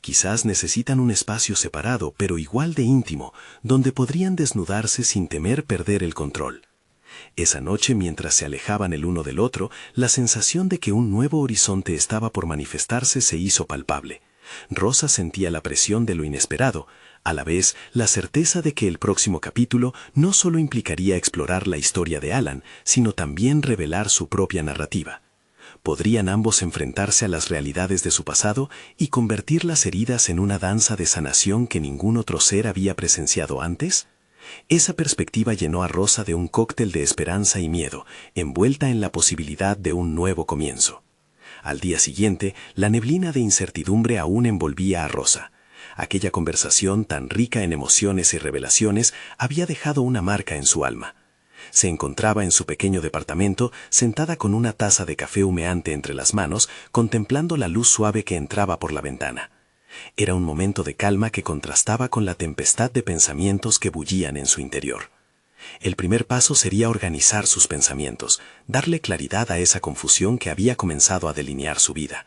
Quizás necesitan un espacio separado, pero igual de íntimo, donde podrían desnudarse sin temer perder el control. Esa noche, mientras se alejaban el uno del otro, la sensación de que un nuevo horizonte estaba por manifestarse se hizo palpable. Rosa sentía la presión de lo inesperado, a la vez la certeza de que el próximo capítulo no solo implicaría explorar la historia de Alan, sino también revelar su propia narrativa. ¿Podrían ambos enfrentarse a las realidades de su pasado y convertir las heridas en una danza de sanación que ningún otro ser había presenciado antes? Esa perspectiva llenó a Rosa de un cóctel de esperanza y miedo, envuelta en la posibilidad de un nuevo comienzo. Al día siguiente, la neblina de incertidumbre aún envolvía a Rosa. Aquella conversación tan rica en emociones y revelaciones había dejado una marca en su alma. Se encontraba en su pequeño departamento, sentada con una taza de café humeante entre las manos, contemplando la luz suave que entraba por la ventana. Era un momento de calma que contrastaba con la tempestad de pensamientos que bullían en su interior. El primer paso sería organizar sus pensamientos, darle claridad a esa confusión que había comenzado a delinear su vida.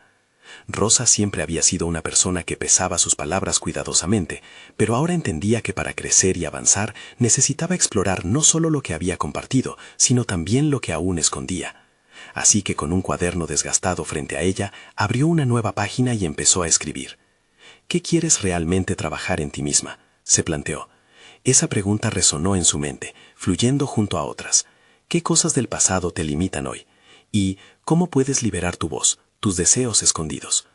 Rosa siempre había sido una persona que pesaba sus palabras cuidadosamente, pero ahora entendía que para crecer y avanzar necesitaba explorar no solo lo que había compartido, sino también lo que aún escondía. Así que con un cuaderno desgastado frente a ella, abrió una nueva página y empezó a escribir. ¿Qué quieres realmente trabajar en ti misma?, se planteó. Esa pregunta resonó en su mente, fluyendo junto a otras. ¿Qué cosas del pasado te limitan hoy? ¿Y cómo puedes liberar tu voz, tus deseos escondidos?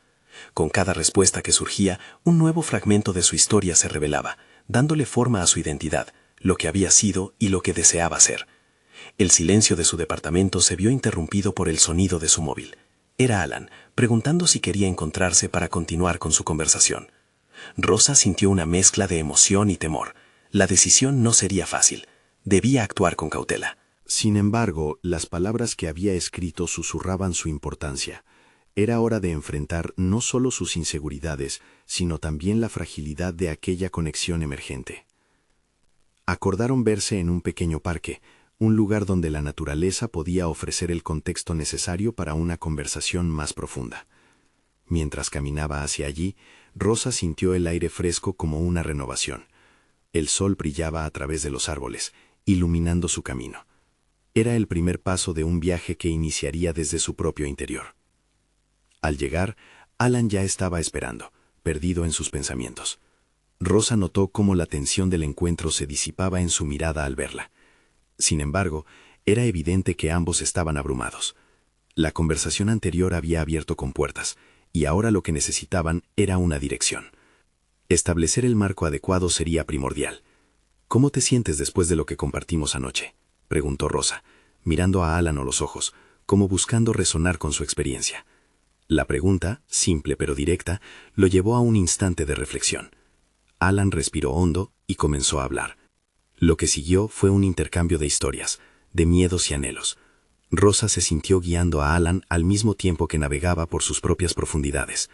Con cada respuesta que surgía, un nuevo fragmento de su historia se revelaba, dándole forma a su identidad, lo que había sido y lo que deseaba ser. El silencio de su departamento se vio interrumpido por el sonido de su móvil. Era Alan, preguntando si quería encontrarse para continuar con su conversación. Rosa sintió una mezcla de emoción y temor. La decisión no sería fácil. Debía actuar con cautela. Sin embargo, las palabras que había escrito susurraban su importancia. Era hora de enfrentar no solo sus inseguridades, sino también la fragilidad de aquella conexión emergente. Acordaron verse en un pequeño parque, un lugar donde la naturaleza podía ofrecer el contexto necesario para una conversación más profunda. Mientras caminaba hacia allí, Rosa sintió el aire fresco como una renovación. El sol brillaba a través de los árboles, iluminando su camino. Era el primer paso de un viaje que iniciaría desde su propio interior. Al llegar, Alan ya estaba esperando, perdido en sus pensamientos. Rosa notó cómo la tensión del encuentro se disipaba en su mirada al verla. Sin embargo, era evidente que ambos estaban abrumados. La conversación anterior había abierto compuertas, y ahora lo que necesitaban era una dirección. Establecer el marco adecuado sería primordial. ¿Cómo te sientes después de lo que compartimos anoche?, preguntó Rosa, mirando a Alan a los ojos, como buscando resonar con su experiencia. La pregunta, simple pero directa, lo llevó a un instante de reflexión. Alan respiró hondo y comenzó a hablar. Lo que siguió fue un intercambio de historias, de miedos y anhelos. Rosa se sintió guiando a Alan al mismo tiempo que navegaba por sus propias profundidades.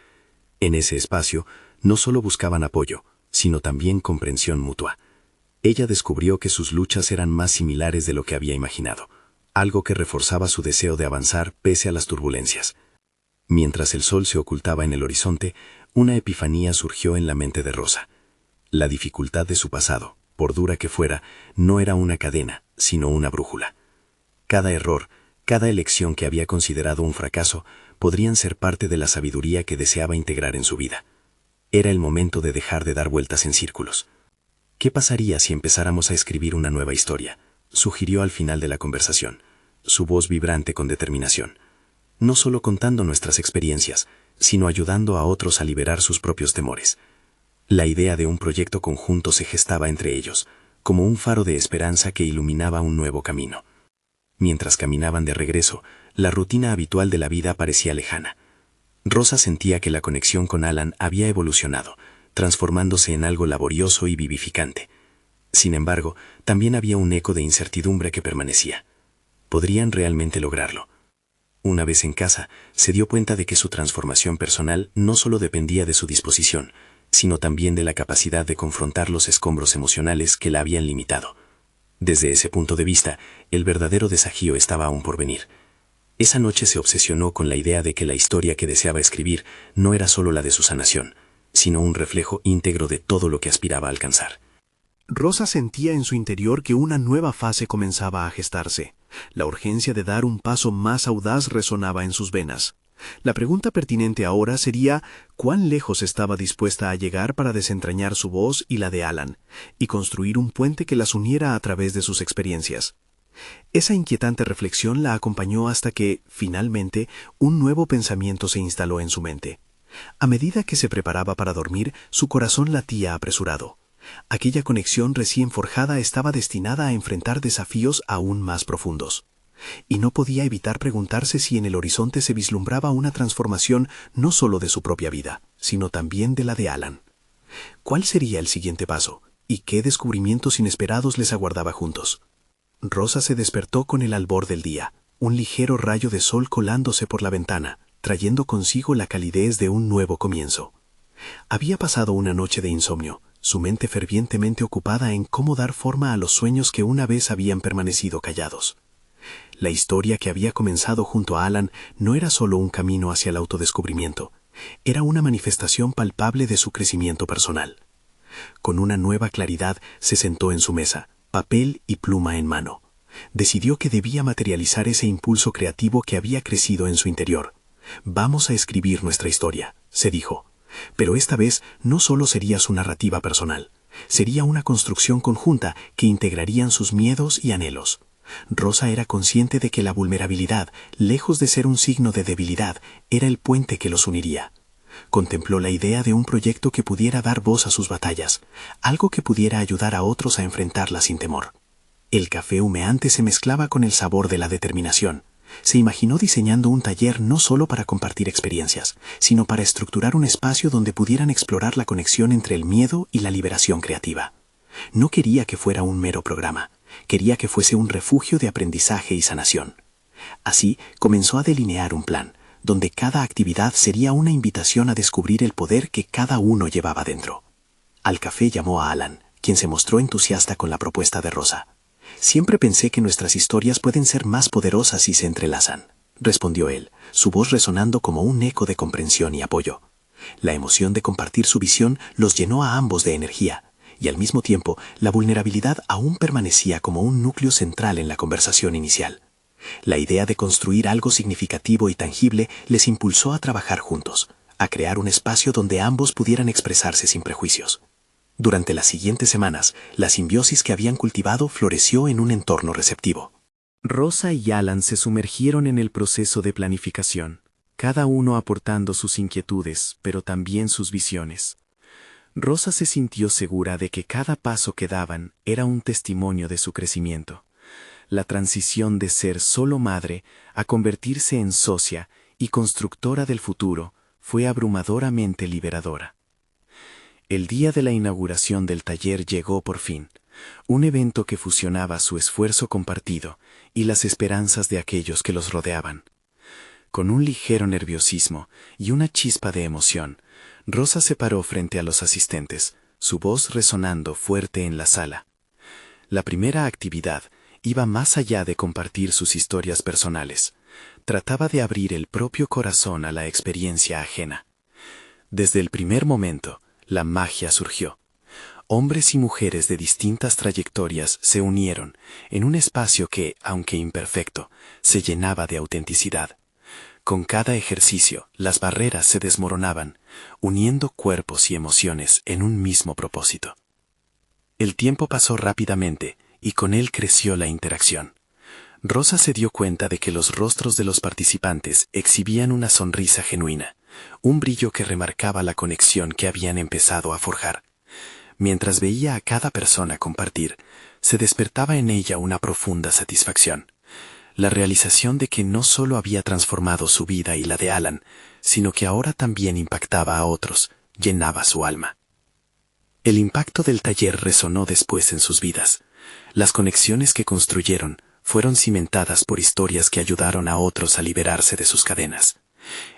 En ese espacio, no solo buscaban apoyo, sino también comprensión mutua. Ella descubrió que sus luchas eran más similares de lo que había imaginado, algo que reforzaba su deseo de avanzar pese a las turbulencias. Mientras el sol se ocultaba en el horizonte, una epifanía surgió en la mente de Rosa. La dificultad de su pasado, por dura que fuera, no era una cadena, sino una brújula. Cada error, cada elección que había considerado un fracaso, podrían ser parte de la sabiduría que deseaba integrar en su vida. Era el momento de dejar de dar vueltas en círculos. ¿Qué pasaría si empezáramos a escribir una nueva historia?, sugirió al final de la conversación, su voz vibrante con determinación. No solo contando nuestras experiencias, sino ayudando a otros a liberar sus propios temores. La idea de un proyecto conjunto se gestaba entre ellos, como un faro de esperanza que iluminaba un nuevo camino. Mientras caminaban de regreso, la rutina habitual de la vida parecía lejana. Rosa sentía que la conexión con Alan había evolucionado, transformándose en algo laborioso y vivificante. Sin embargo, también había un eco de incertidumbre que permanecía. ¿Podrían realmente lograrlo? Una vez en casa, se dio cuenta de que su transformación personal no solo dependía de su disposición, sino también de la capacidad de confrontar los escombros emocionales que la habían limitado. Desde ese punto de vista, el verdadero desafío estaba aún por venir. Esa noche se obsesionó con la idea de que la historia que deseaba escribir no era solo la de su sanación, sino un reflejo íntegro de todo lo que aspiraba a alcanzar. Rosa sentía en su interior que una nueva fase comenzaba a gestarse. La urgencia de dar un paso más audaz resonaba en sus venas. La pregunta pertinente ahora sería cuán lejos estaba dispuesta a llegar para desentrañar su voz y la de Alan, y construir un puente que las uniera a través de sus experiencias. Esa inquietante reflexión la acompañó hasta que, finalmente, un nuevo pensamiento se instaló en su mente. A medida que se preparaba para dormir, su corazón latía apresurado. Aquella conexión recién forjada estaba destinada a enfrentar desafíos aún más profundos. Y no podía evitar preguntarse si en el horizonte se vislumbraba una transformación no solo de su propia vida, sino también de la de Alan. ¿Cuál sería el siguiente paso? ¿Y qué descubrimientos inesperados les aguardaba juntos? Rosa se despertó con el albor del día, un ligero rayo de sol colándose por la ventana, trayendo consigo la calidez de un nuevo comienzo. Había pasado una noche de insomnio, su mente fervientemente ocupada en cómo dar forma a los sueños que una vez habían permanecido callados. La historia que había comenzado junto a Alan no era solo un camino hacia el autodescubrimiento, era una manifestación palpable de su crecimiento personal. Con una nueva claridad se sentó en su mesa, papel y pluma en mano. Decidió que debía materializar ese impulso creativo que había crecido en su interior. «Vamos a escribir nuestra historia», se dijo. Pero esta vez no solo sería su narrativa personal, sería una construcción conjunta que integrarían sus miedos y anhelos. Rosa era consciente de que la vulnerabilidad, lejos de ser un signo de debilidad, era el puente que los uniría. Contempló la idea de un proyecto que pudiera dar voz a sus batallas, algo que pudiera ayudar a otros a enfrentarlas sin temor. El café humeante se mezclaba con el sabor de la determinación. Se imaginó diseñando un taller no solo para compartir experiencias, sino para estructurar un espacio donde pudieran explorar la conexión entre el miedo y la liberación creativa. No quería que fuera un mero programa, quería que fuese un refugio de aprendizaje y sanación. Así comenzó a delinear un plan, donde cada actividad sería una invitación a descubrir el poder que cada uno llevaba dentro. Al café llamó a Alan, quien se mostró entusiasta con la propuesta de Rosa. «Siempre pensé que nuestras historias pueden ser más poderosas si se entrelazan», respondió él, su voz resonando como un eco de comprensión y apoyo. La emoción de compartir su visión los llenó a ambos de energía, y al mismo tiempo la vulnerabilidad aún permanecía como un núcleo central en la conversación inicial. La idea de construir algo significativo y tangible les impulsó a trabajar juntos, a crear un espacio donde ambos pudieran expresarse sin prejuicios. Durante las siguientes semanas, la simbiosis que habían cultivado floreció en un entorno receptivo. Rosa y Alan se sumergieron en el proceso de planificación, cada uno aportando sus inquietudes, pero también sus visiones. Rosa se sintió segura de que cada paso que daban era un testimonio de su crecimiento. La transición de ser solo madre a convertirse en socia y constructora del futuro fue abrumadoramente liberadora. El día de la inauguración del taller llegó por fin, un evento que fusionaba su esfuerzo compartido y las esperanzas de aquellos que los rodeaban. Con un ligero nerviosismo y una chispa de emoción, Rosa se paró frente a los asistentes, su voz resonando fuerte en la sala. La primera actividad iba más allá de compartir sus historias personales. Trataba de abrir el propio corazón a la experiencia ajena. Desde el primer momento, la magia surgió. Hombres y mujeres de distintas trayectorias se unieron en un espacio que, aunque imperfecto, se llenaba de autenticidad. Con cada ejercicio, las barreras se desmoronaban, uniendo cuerpos y emociones en un mismo propósito. El tiempo pasó rápidamente y con él creció la interacción. Rosa se dio cuenta de que los rostros de los participantes exhibían una sonrisa genuina, un brillo que remarcaba la conexión que habían empezado a forjar. Mientras veía a cada persona compartir, se despertaba en ella una profunda satisfacción. La realización de que no solo había transformado su vida y la de Alan, sino que ahora también impactaba a otros, llenaba su alma. El impacto del taller resonó después en sus vidas. Las conexiones que construyeron fueron cimentadas por historias que ayudaron a otros a liberarse de sus cadenas.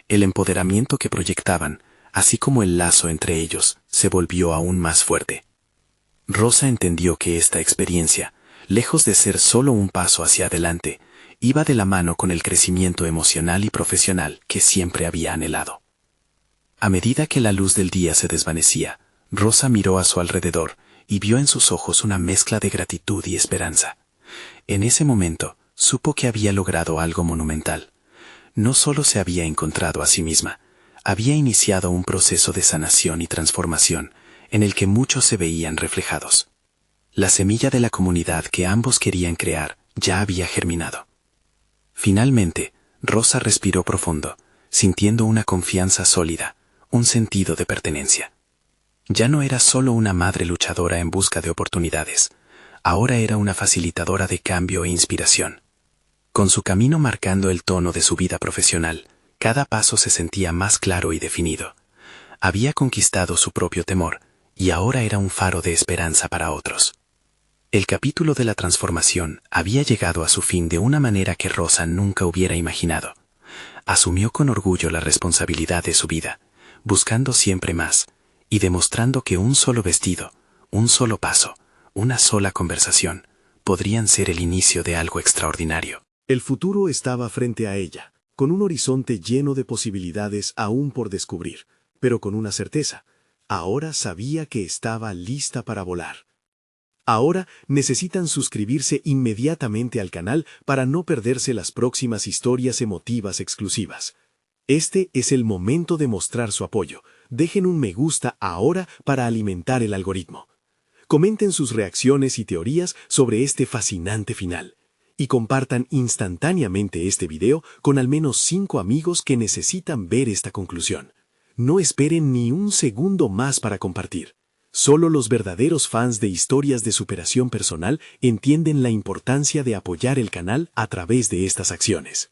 El empoderamiento que proyectaban, así como el lazo entre ellos, se volvió aún más fuerte. Rosa entendió que esta experiencia, lejos de ser solo un paso hacia adelante, iba de la mano con el crecimiento emocional y profesional que siempre había anhelado. A medida que la luz del día se desvanecía, Rosa miró a su alrededor y vio en sus ojos una mezcla de gratitud y esperanza. En ese momento, supo que había logrado algo monumental. No solo se había encontrado a sí misma, había iniciado un proceso de sanación y transformación en el que muchos se veían reflejados. La semilla de la comunidad que ambos querían crear ya había germinado. Finalmente, Rosa respiró profundo, sintiendo una confianza sólida, un sentido de pertenencia. Ya no era solo una madre luchadora en busca de oportunidades, ahora era una facilitadora de cambio e inspiración. Con su camino marcando el tono de su vida profesional, cada paso se sentía más claro y definido. Había conquistado su propio temor, y ahora era un faro de esperanza para otros. El capítulo de la transformación había llegado a su fin de una manera que Rosa nunca hubiera imaginado. Asumió con orgullo la responsabilidad de su vida, buscando siempre más, y demostrando que un solo vestido, un solo paso, una sola conversación, podrían ser el inicio de algo extraordinario. El futuro estaba frente a ella, con un horizonte lleno de posibilidades aún por descubrir, pero con una certeza: ahora sabía que estaba lista para volar. Ahora necesitan suscribirse inmediatamente al canal para no perderse las próximas historias emotivas exclusivas. Este es el momento de mostrar su apoyo. Dejen un me gusta ahora para alimentar el algoritmo. Comenten sus reacciones y teorías sobre este fascinante final. Y compartan instantáneamente este video con al menos 5 amigos que necesitan ver esta conclusión. No esperen ni un segundo más para compartir. Solo los verdaderos fans de historias de superación personal entienden la importancia de apoyar el canal a través de estas acciones.